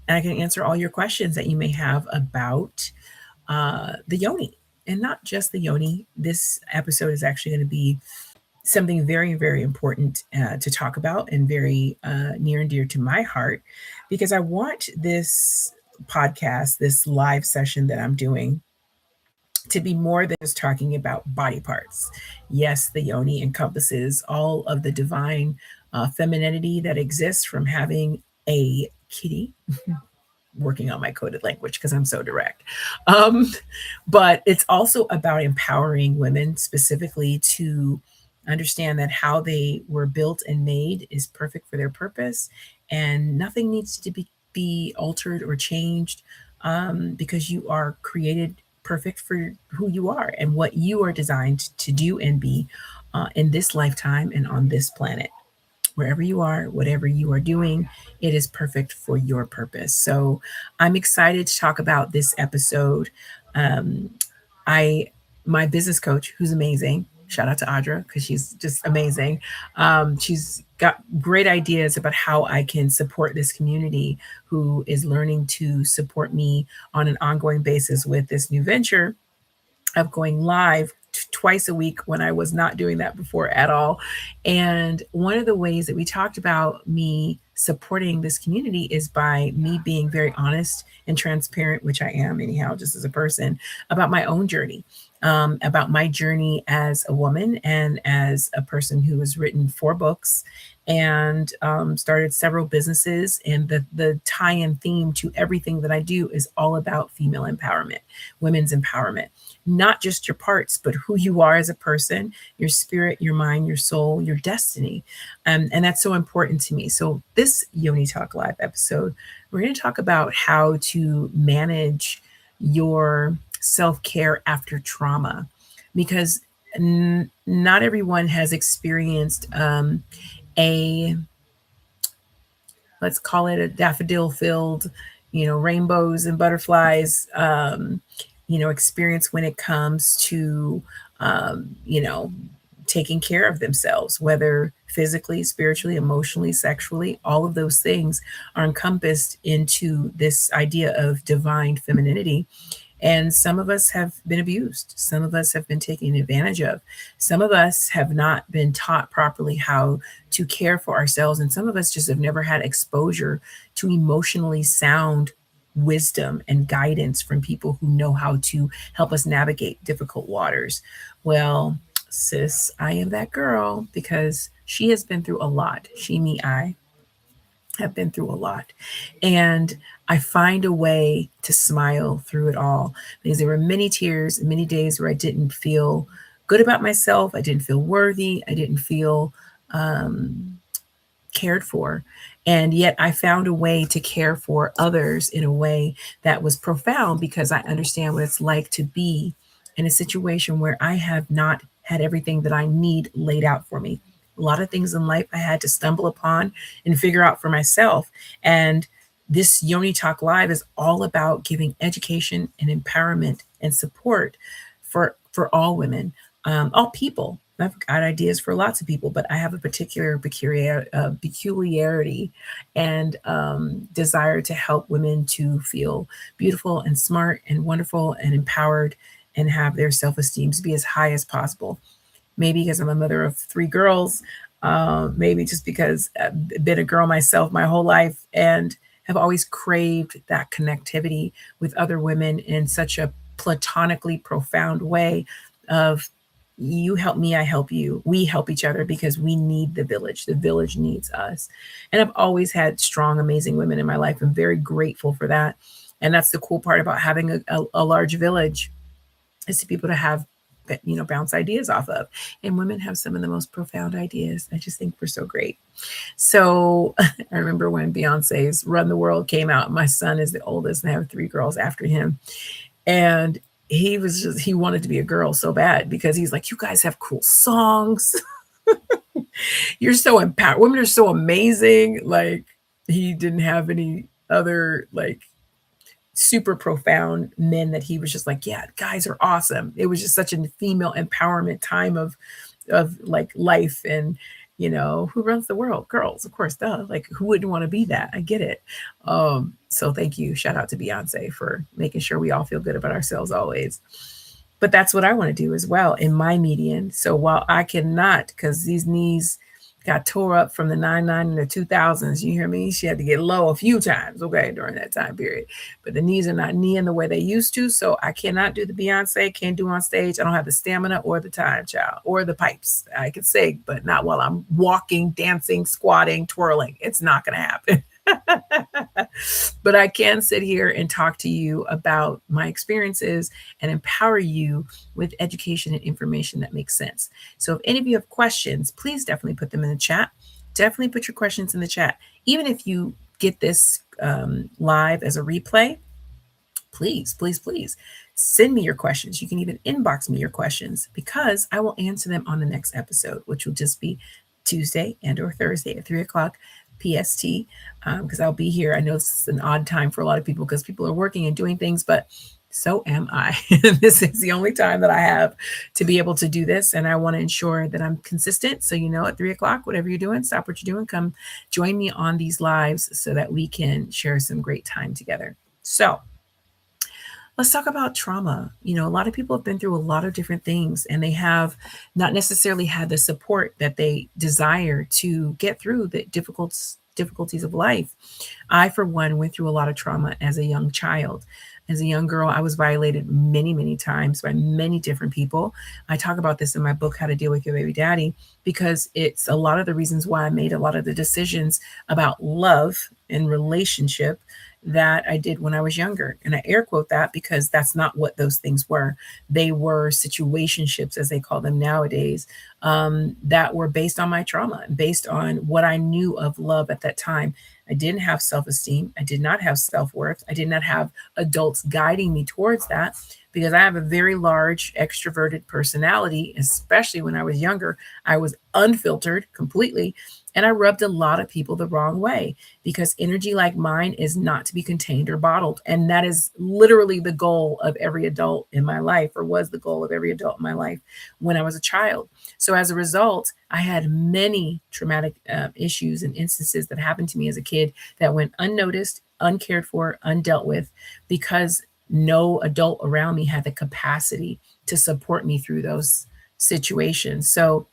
and I can answer all your questions that you may have about the yoni. And not just the yoni. This episode is actually going to be something very, very important to talk about, and very near and dear to my heart, because I want this podcast, this live session that I'm doing, to be more than just talking about body parts. Yes, the yoni encompasses all of the divine femininity that exists from having a kitty. Working on my coded language because I'm so direct. Um, but it's also about empowering women specifically to understand that how they were built and made is perfect for their purpose, and nothing needs to be altered or changed, because you are created perfect for who you are and what you are designed to do and be in this lifetime and on this planet. Wherever you are, whatever you are doing, it is perfect for your purpose. So I'm excited to talk about this episode. Um, I my business coach, who's amazing. Shout out to Audra because she's just amazing. She's got great ideas about how I can support this community who is learning to support me on an ongoing basis with this new venture of going live twice a week when I was not doing that before at all. And one of the ways that we talked about me supporting this community is by me being very honest and transparent, which I am anyhow, just as a person, about my own journey. About my journey as a woman and as a person who has written 4 books and started several businesses. And the tie-in theme to everything that I do is all about female empowerment, women's empowerment, not just your parts, but who you are as a person, your spirit, your mind, your soul, your destiny. And that's so important to me. So, this Yoni Talk Live episode, we're going to talk about how to manage your self care after trauma, because not everyone has experienced a, let's call it, a daffodil filled, rainbows and butterflies, experience when it comes to, taking care of themselves, whether physically, spiritually, emotionally, sexually. All of those things are encompassed into this idea of divine femininity. And some of us have been abused. Some of us have been taken advantage of. Some of us have not been taught properly how to care for ourselves. And some of us just have never had exposure to emotionally sound wisdom and guidance from people who know how to help us navigate difficult waters. Well, sis, I am that girl because she has been through a lot. She, me, I have been through a lot. And I find a way to smile through it all, because there were many tears and many days where I didn't feel good about myself. I didn't feel worthy. I didn't feel um, cared for. And yet I found a way to care for others in a way that was profound, because I understand what it's like to be in a situation where I have not had everything that I need laid out for me. A lot of things in life I had to stumble upon and figure out for myself. And this Yoni Talk Live is all about giving education and empowerment and support for all women, all people. I've got ideas for lots of people, but I have a particular peculiarity and desire to help women to feel beautiful and smart and wonderful and empowered, and have their self-esteem to be as high as possible. Maybe because I'm a mother of 3 girls, maybe just because I've been a girl myself my whole life and have always craved that connectivity with other women in such a platonically profound way of, you help me, I help you. We help each other because we need the village. The village needs us. And I've always had strong, amazing women in my life. I'm very grateful for that. And that's the cool part about having a large village, is to people to have, bounce ideas off of. And women have some of the most profound ideas. I just think we're so great. So I remember when Beyonce's Run the World came out. My son is the oldest, and I have 3 girls after him. And he wanted to be a girl so bad, because he's like, you guys have cool songs. You're so empowered. Women are so amazing. Like, he didn't have any other like super profound men that he was just like, yeah, guys are awesome. It was just such a female empowerment time of like life. And who runs the world? Girls, of course, duh. Like, who wouldn't want to be that? I get it. So thank you. Shout out to Beyonce for making sure we all feel good about ourselves always. But that's what I want to do as well in my median. So while I cannot, because these knees got tore up from the 99 and the 2000s, you hear me? She had to get low a few times, okay, during that time period. But the knees are not kneeing the way they used to. So I cannot do the Beyonce, can't do on stage. I don't have the stamina or the time, child, or the pipes. I can sing, but not while I'm walking, dancing, squatting, twirling. It's not going to happen. But I can sit here and talk to you about my experiences and empower you with education and information that makes sense. So if any of you have questions, please definitely put them in the chat. Definitely put your questions in the chat. Even if you get this live as a replay, please, please, please send me your questions. You can even inbox me your questions because I will answer them on the next episode, which will just be Tuesday and or Thursday at 3 o'clock PST, because I'll be here. I know this is an odd time for a lot of people because people are working and doing things, but so am I. This is the only time that I have to be able to do this. And I want to ensure that I'm consistent. So, at 3 o'clock, whatever you're doing, stop what you're doing, come join me on these lives so that we can share some great time together. So, let's talk about trauma. A lot of people have been through a lot of different things and they have not necessarily had the support that they desire to get through the difficulties of life. I, for one, went through a lot of trauma as a young child. As a young girl, I was violated many, many times by many different people. I talk about this in my book, How to Deal with Your Baby Daddy, because it's a lot of the reasons why I made a lot of the decisions about love and relationship that I did when I was younger. And I air quote that because that's not what those things were. They were situationships, as they call them nowadays, that were based on my trauma, based on what I knew of love at that time. I didn't have self-esteem. I did not have self-worth. I did not have adults guiding me towards that because I have a very large extroverted personality, especially when I was younger. I was unfiltered completely. And I rubbed a lot of people the wrong way because energy like mine is not to be contained or bottled. And that is literally the goal of every adult in my life, or was the goal of every adult in my life when I was a child. So as a result, I had many traumatic issues and instances that happened to me as a kid that went unnoticed, uncared for, undealt with, because no adult around me had the capacity to support me through those situations. So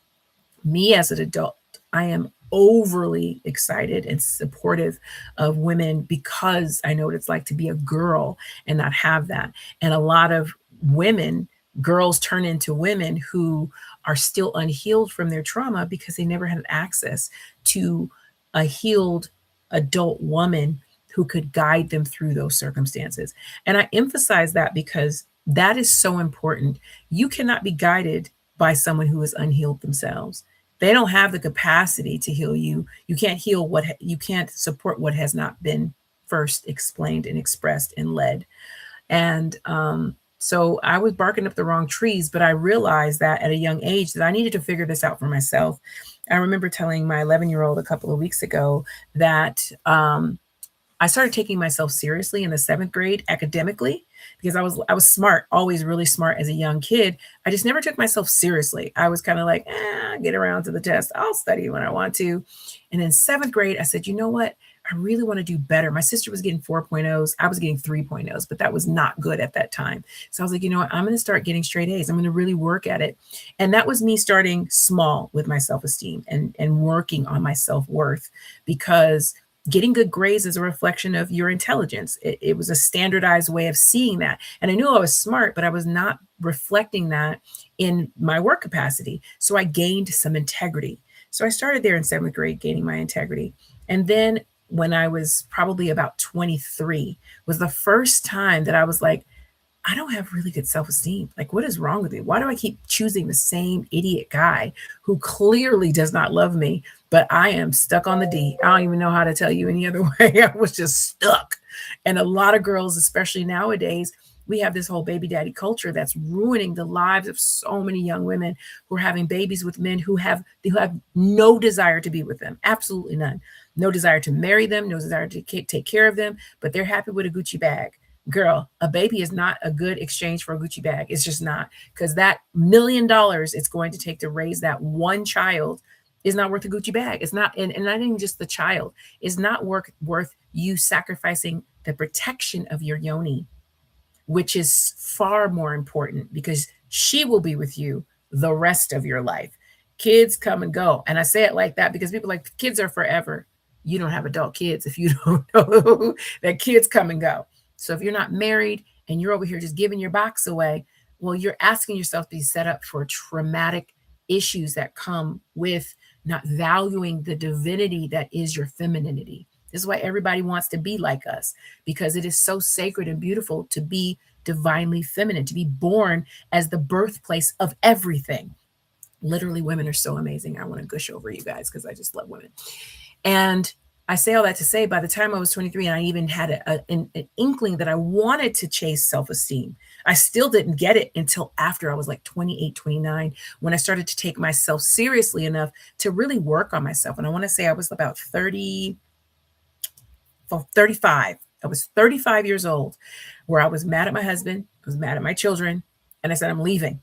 me as an adult, I am overly excited and supportive of women because I know what it's like to be a girl and not have that. And a lot of women, girls turn into women who are still unhealed from their trauma because they never had access to a healed adult woman who could guide them through those circumstances. And I emphasize that because that is so important. You cannot be guided by someone who is unhealed themselves. They don't have the capacity to heal you. You can't heal you can't support what has not been first explained and expressed and led. And so I was barking up the wrong trees, but I realized that at a young age that I needed to figure this out for myself. I remember telling my 11-year-old a couple of weeks ago that I started taking myself seriously in the 7th grade academically because I was smart, always really smart as a young kid. I just never took myself seriously. I was kind of like, get around to the test. I'll study when I want to. And in 7th grade, I said, you know what? I really want to do better. My sister was getting 4.0s. I was getting 3.0s, but that was not good at that time. So I was like, you know what? I'm going to start getting straight A's. I'm going to really work at it. And that was me starting small with my self-esteem and working on my self-worth, because getting good grades is a reflection of your intelligence. It was a standardized way of seeing that. And I knew I was smart, but I was not reflecting that in my work capacity. So I gained some integrity. So I started there in 7th grade, gaining my integrity. And then when I was probably about 23 was the first time that I was like, I don't have really good self-esteem. Like, what is wrong with me? Why do I keep choosing the same idiot guy who clearly does not love me, but I am stuck on the D? I don't even know how to tell you any other way. I was just stuck. And a lot of girls, especially nowadays, we have this whole baby daddy culture that's ruining the lives of so many young women who are having babies with men who have no desire to be with them. Absolutely none. No desire to marry them, no desire to take care of them, but they're happy with a Gucci bag. Girl, a baby is not a good exchange for a Gucci bag. It's just not, because that $1 million it's going to take to raise that one child is not worth a Gucci bag. It's not, and not even just the child, is not worth you sacrificing the protection of your yoni, which is far more important because she will be with you the rest of your life. Kids come and go. And I say it like that because people are like, kids are forever. You don't have adult kids if you don't know that kids come and go. So if you're not married and you're over here just giving your box away, well, you're asking yourself to be set up for traumatic issues that come with not valuing the divinity that is your femininity. This is why everybody wants to be like us, because it is so sacred and beautiful to be divinely feminine, to be born as the birthplace of everything. Literally, women are so amazing. I want to gush over you guys because I just love women. And I say all that to say, by the time I was 23, and I even had an inkling that I wanted to chase self-esteem, I still didn't get it until after I was like 28, 29, when I started to take myself seriously enough to really work on myself. And I want to say I was about 35. I was 35 years old, where I was mad at my husband, I was mad at my children, and I said, I'm leaving.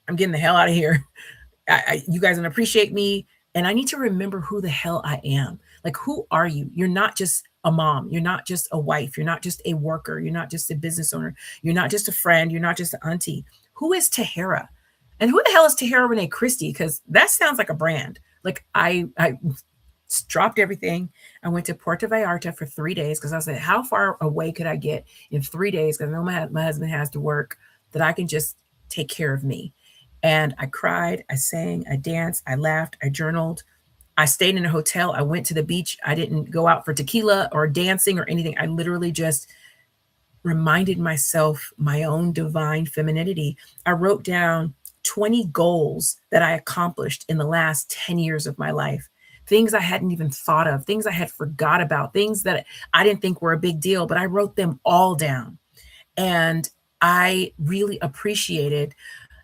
I'm getting the hell out of here. You guys don't appreciate me, and I need to remember who the hell I am. Like, who are you? You're not just a mom. You're not just a wife. You're not just a worker. You're not just a business owner. You're not just a friend. You're not just an auntie. Who is Tahera? And who the hell is Tahera Rene Christy? Because that sounds like a brand. Like, I dropped everything. I went to Puerto Vallarta for 3 days because I said, how far away could I get in 3 days? Because I know my husband has to work, that I can just take care of me. And I cried, I sang, I danced, I laughed, I journaled. I stayed in a hotel. I went to the beach. I didn't go out for tequila or dancing or anything. I literally just reminded myself my own divine femininity. I wrote down 20 goals that I accomplished in the last 10 years of my life. Things I hadn't even thought of, things I had forgot about, things that I didn't think were a big deal, but I wrote them all down. And I really appreciated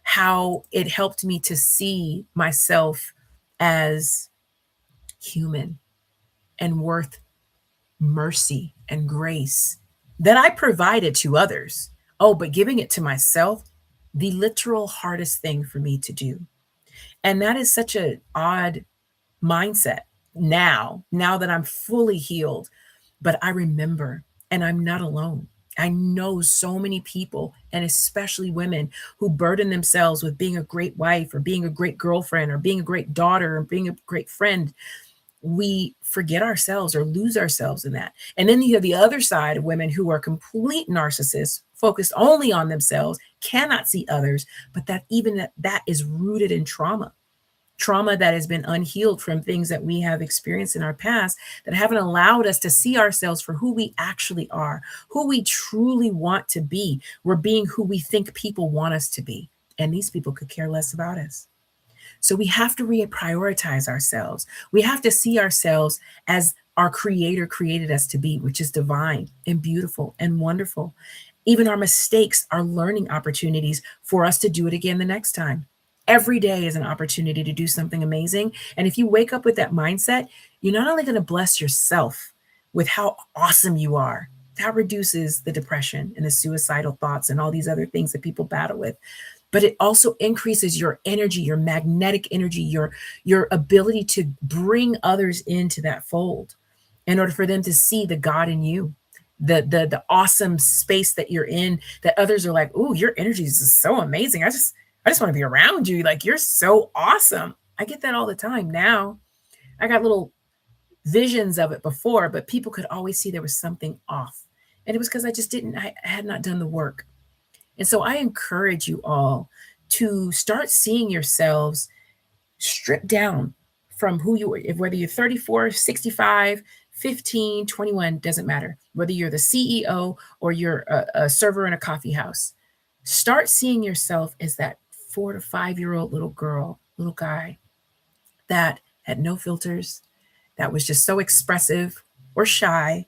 how it helped me to see myself as human and worth mercy and grace that I provided to others. Oh, but giving it to myself, the literal hardest thing for me to do. And that is such an odd mindset now that I'm fully healed. But I remember, and I'm not alone. I know so many people, and especially women, who burden themselves with being a great wife or being a great girlfriend or being a great daughter or being a great friend. We forget ourselves or lose ourselves in that. And then you have the other side of women who are complete narcissists, focused only on themselves, cannot see others, but that is rooted in trauma that has been unhealed from things that we have experienced in our past that haven't allowed us to see ourselves for who we actually are, who we truly want to be. We're being who we think people want us to be. And these people could care less about us. So we have to reprioritize ourselves. We have to see ourselves as our Creator created us to be, which is divine and beautiful and wonderful. Even our mistakes are learning opportunities for us to do it again the next time. Every day is an opportunity to do something amazing. And if you wake up with that mindset, you're not only going to bless yourself with how awesome you are, that reduces the depression and the suicidal thoughts and all these other things that people battle with. But it also increases your energy, your magnetic energy, your ability to bring others into that fold in order for them to see the God in you, the awesome space that you're in, that others are like, "Ooh, your energy is so amazing. I just want to be around you. Like, you're so awesome." I get that all the time now. I got little visions of it before, but people could always see there was something off. And it was because I had not done the work. And so I encourage you all to start seeing yourselves stripped down from who you are, whether you're 34, 65, 15, 21, doesn't matter. Whether you're the CEO or you're a server in a coffee house, start seeing yourself as that 4 to 5-year-old little girl, little guy that had no filters, that was just so expressive or shy,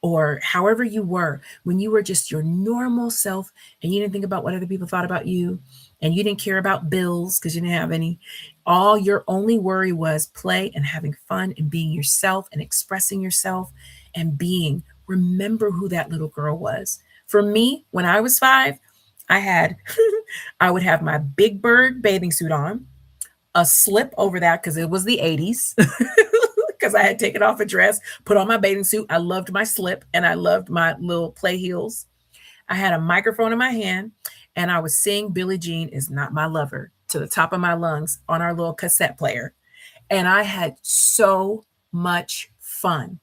or however you were when you were just your normal self and you didn't think about what other people thought about you and you didn't care about bills because you didn't have any. All your only worry was play and having fun and being yourself and expressing yourself and being. Remember who that little girl was. For me, when I was 5, I would have my Big Bird bathing suit on, a slip over that because it was the 80s. because I had taken off a dress, put on my bathing suit. I loved my slip and I loved my little play heels. I had a microphone in my hand and I was singing Billie Jean is Not My Lover to the top of my lungs on our little cassette player. And I had so much fun.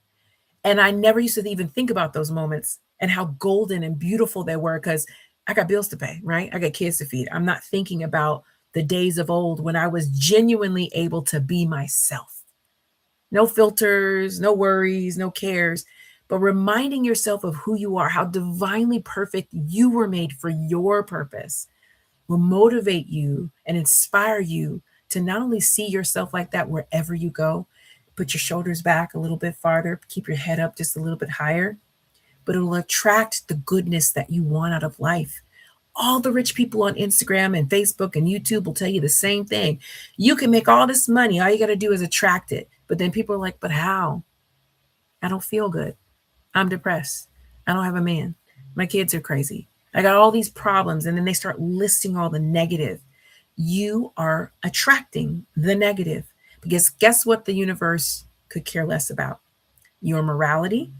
And I never used to even think about those moments and how golden and beautiful they were because I got bills to pay, right? I got kids to feed. I'm not thinking about the days of old when I was genuinely able to be myself. No filters, no worries, no cares, but reminding yourself of who you are, how divinely perfect you were made for your purpose will motivate you and inspire you to not only see yourself like that wherever you go, put your shoulders back a little bit farther, keep your head up just a little bit higher, but it will attract the goodness that you want out of life. All the rich people on Instagram and Facebook and YouTube will tell you the same thing. You can make all this money. All you got to do is attract it. But then people are like, but how? I don't feel good. I'm depressed. I don't have a man. My kids are crazy. I got all these problems. And then they start listing all the negative. You are attracting the negative because guess what the universe could care less about? Your morality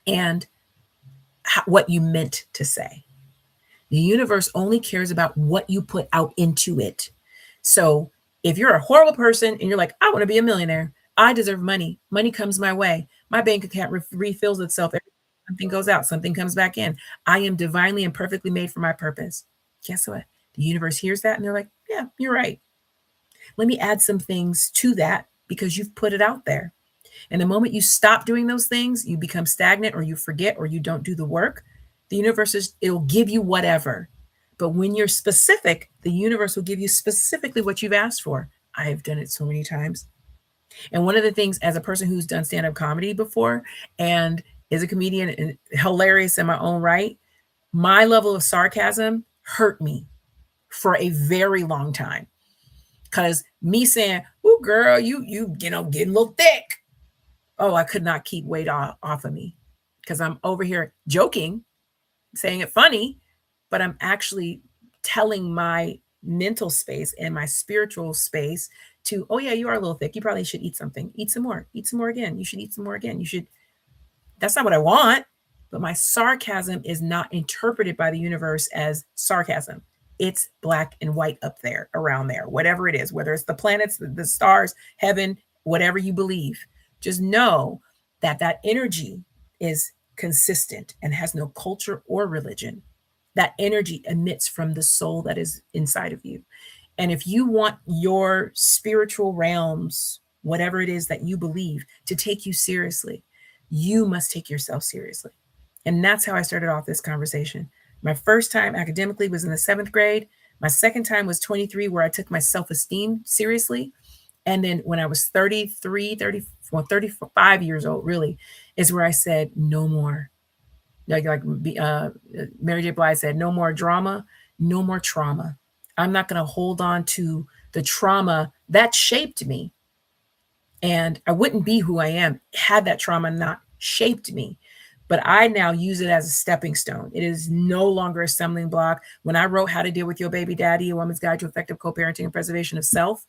and what you meant to say. The universe only cares about what you put out into it. So if you're a horrible person and you're like, I want to be a millionaire, I deserve money. Money comes my way. My bank account refills itself. Something goes out, something comes back in. I am divinely and perfectly made for my purpose. Guess what? The universe hears that and they're like, yeah, you're right. Let me add some things to that because you've put it out there. And the moment you stop doing those things, you become stagnant or you forget or you don't do the work. The universe it'll give you whatever. But when you're specific, the universe will give you specifically what you've asked for. I have done it so many times. And one of the things, as a person who's done stand-up comedy before and is a comedian and hilarious in my own right, my level of sarcasm hurt me for a very long time. Because me saying, "Ooh, girl, you getting a little thick." Oh, I could not keep weight off of me because I'm over here joking, saying it funny, but I'm actually telling my mental space and my spiritual space to, oh yeah, you are a little thick. You probably should eat something. Eat some more. Eat some more again. You should eat some more again. You should. That's not what I want. But my sarcasm is not interpreted by the universe as sarcasm. It's black and white up there, around there, whatever it is, whether it's the planets, the stars, heaven, whatever you believe. Just know that that energy is consistent and has no culture or religion. That energy emits from the soul that is inside of you. And if you want your spiritual realms, whatever it is that you believe, to take you seriously, you must take yourself seriously. And that's how I started off this conversation. My first time academically was in the 7th grade. My second time was 23, where I took my self-esteem seriously. And then when I was 35 years old, really, is where I said, no more. Like Mary J. Blige said, no more drama, no more trauma. I'm not going to hold on to the trauma that shaped me. And I wouldn't be who I am had that trauma not shaped me. But I now use it as a stepping stone. It is no longer a stumbling block. When I wrote How to Deal with Your Baby Daddy, A Woman's Guide to Effective Co-Parenting and Preservation of Self,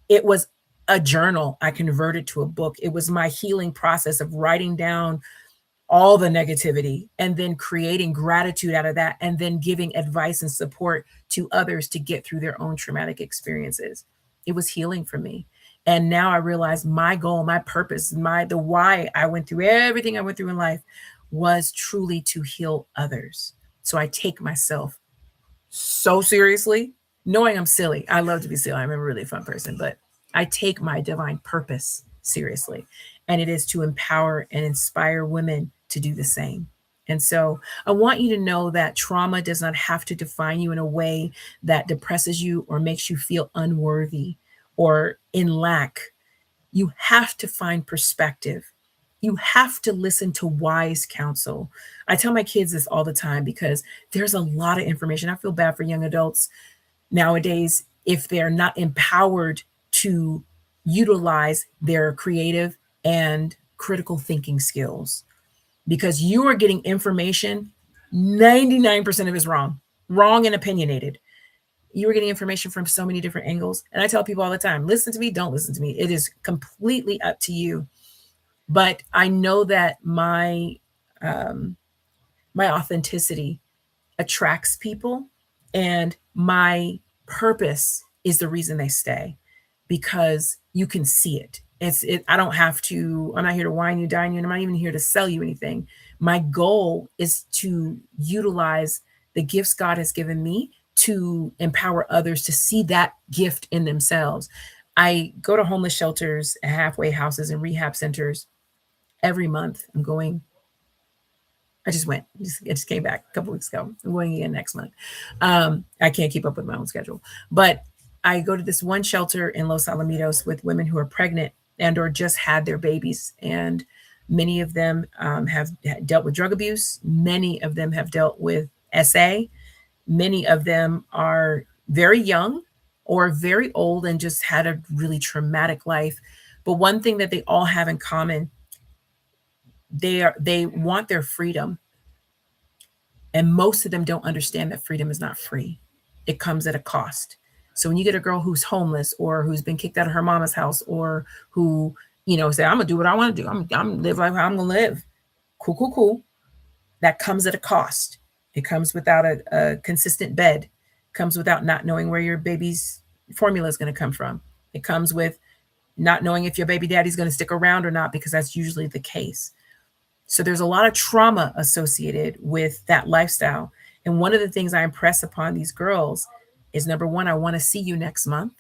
it was a journal I converted to a book. It was my healing process of writing down all the negativity and then creating gratitude out of that and then giving advice and support to others to get through their own traumatic experiences. It was healing for me. And now I realize my goal, my purpose, the why I went through everything I went through in life was truly to heal others. So I take myself so seriously, knowing I'm silly. I love to be silly. I'm a really fun person, but I take my divine purpose seriously. And it is to empower and inspire women to do the same. And so I want you to know that trauma does not have to define you in a way that depresses you or makes you feel unworthy or in lack. You have to find perspective. You have to listen to wise counsel. I tell my kids this all the time because there's a lot of information. I feel bad for young adults nowadays if they're not empowered to utilize their creative and critical thinking skills, because you are getting information, 99% of it is wrong and opinionated. You are getting information from so many different angles. And I tell people all the time, listen to me, don't listen to me. It is completely up to you. But I know that um, my authenticity attracts people, and my purpose is the reason they stay, because you can see it. I don't have to, I'm not here to wine you, dine you, and I'm not even here to sell you anything. My goal is to utilize the gifts God has given me to empower others to see that gift in themselves. I go to homeless shelters, halfway houses, and rehab centers every month. I just went. I just came back a couple weeks ago. I'm going again next month. I can't keep up with my own schedule, but I go to this one shelter in Los Alamitos with women who are pregnant and or just had their babies, and many of them have dealt with drug abuse. Many of them have dealt with SA. Many of them are very young or very old and just had a really traumatic life. But one thing that they all have in common, they want their freedom. And most of them don't understand that freedom is not free. It comes at a cost. So when you get a girl who's homeless or who's been kicked out of her mama's house, or who, say, I'm gonna do what I want to do. I'm live like how I'm gonna live. Cool. That comes at a cost. It comes without a consistent bed. It comes without not knowing where your baby's formula is going to come from. It comes with not knowing if your baby daddy's going to stick around or not, because that's usually the case. So there's a lot of trauma associated with that lifestyle. And one of the things I impress upon these girls is, number one, I want to see you next month,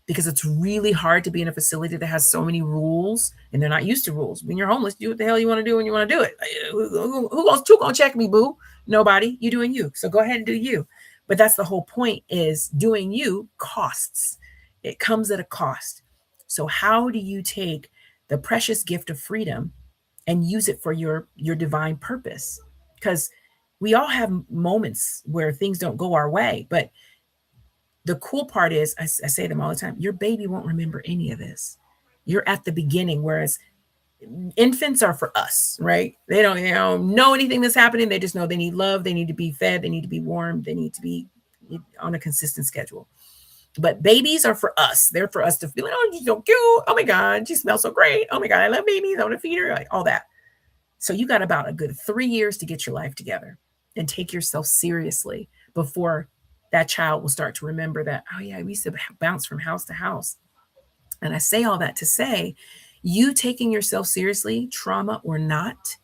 because it's really hard to be in a facility that has so many rules, and they're not used to rules. When you're homeless, do what the hell you want to do when you want to do it. Who gonna check me, boo? Nobody. You doing you. So go ahead and do you. But that's the whole point, is doing you costs. It comes at a cost. So how do you take the precious gift of freedom and use it for your divine purpose? Because we all have moments where things don't go our way, but the cool part is, I say them all the time, your baby won't remember any of this. You're at the beginning, whereas infants are for us, right? They don't know anything that's happening. They just know they need love, they need to be fed, they need to be warmed, they need to be on a consistent schedule. But babies are for us. They're for us to feel like, oh, she's so cute. Oh my God, she smells so great. Oh my God, I love babies. I want to feed her, like all that. So you got about a good 3 years to get your life together and take yourself seriously before that child will start to remember that, oh yeah, we used to bounce from house to house. And I say all that to say, you taking yourself seriously, trauma or not,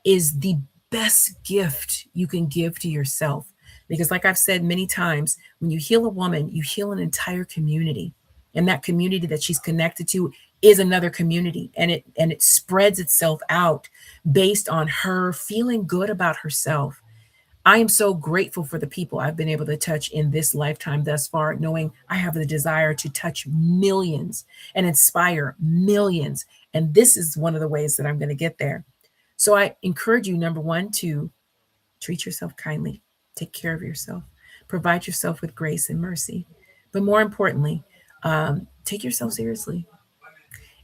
is the best gift you can give to yourself. Because like I've said many times, when you heal a woman, you heal an entire community. And that community that she's connected to is another community. And it spreads itself out based on her feeling good about herself. I am so grateful for the people I've been able to touch in this lifetime thus far, knowing I have the desire to touch millions and inspire millions. And this is one of the ways that I'm going to get there. So I encourage you, number one, to treat yourself kindly, take care of yourself, provide yourself with grace and mercy. But more importantly, take yourself seriously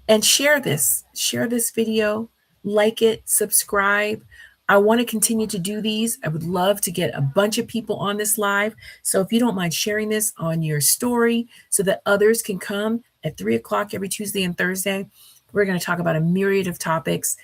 and share this. Share this video, like it, subscribe. I want to continue to do these. I would love to get a bunch of people on this live. So if you don't mind sharing this on your story so that others can come at 3:00 every Tuesday and Thursday, we're going to talk about a myriad of topics.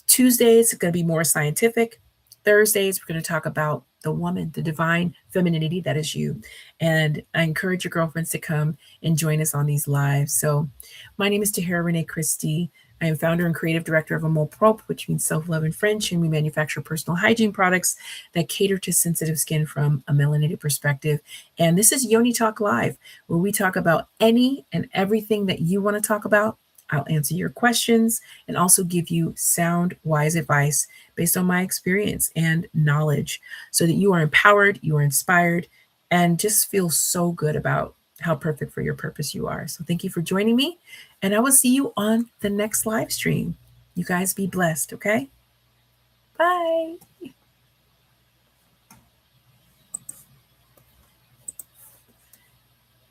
Tuesdays, it's going to be more scientific. Thursdays, we're going to talk about the woman, the divine femininity that is you. And I encourage your girlfriends to come and join us on these lives. So my name is Tahera Rene Christy. I am founder and creative director of Amour Propre, which means self-love in French, and we manufacture personal hygiene products that cater to sensitive skin from a melanated perspective. And this is Yoni Talk Live, where we talk about any and everything that you want to talk about. I'll answer your questions and also give you sound, wise advice based on my experience and knowledge, so that you are empowered, you are inspired, and just feel so good about how perfect for your purpose you are. So thank you for joining me, and I will see you on the next live stream. You guys be blessed, okay? Bye.